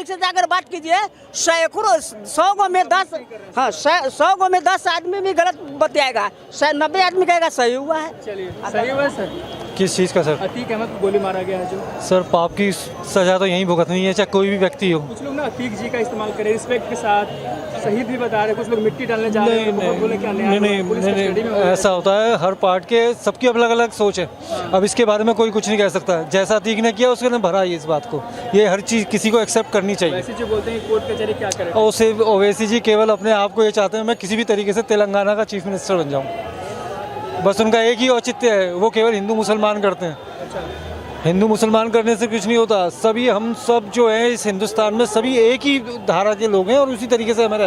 Public से जाकर बात कीजिए, सैकड़ों 100 गो में 10, हाँ 100 गो में 10 आदमी भी गलत बतियाएगा, 90 आदमी कहेगा सही हुआ है। चलिए सही हुआ है सर। किस चीज़ का सर? अतीक अहमद को गोली मारा गया है जो। सर पाप की सज़ा तो यहीं भुगतनी है, चाहे कोई भी व्यक्ति हो। कुछ लोग ना अतीक जी का इस्तेमाल करें रिस्पेक्ट के साथ, शहीद भी बता रहे, कुछ लोग मिट्टी डालने जा रहे हैं, बहुत बोले क्या नहीं, ऐसा होता है, हर पार्ट के सबकी अलग अलग सोच है। अब इसके बारे में कोई कुछ नहीं कह सकता है, जैसा अतीक ने किया उसने भरा है इस बात को, ये हर चीज़ किसी को एक्सेप्ट करनी चाहिए। वैसे जो बोलते हैं कोर्ट कचहरी क्या करें, और सिर्फ ओवैसी जी केवल अपने आप को ये चाहते हैं मैं किसी भी तरीके से तेलंगाना का चीफ मिनिस्टर बन जाऊँ, बस उनका एक ही औचित्य है, वो केवल हिंदू मुसलमान करते हैं। हिंदू मुसलमान करने से कुछ नहीं होता, सभी हम सब जो हैं इस हिंदुस्तान में सभी एक ही धारा के लोग हैं और उसी तरीके से हमें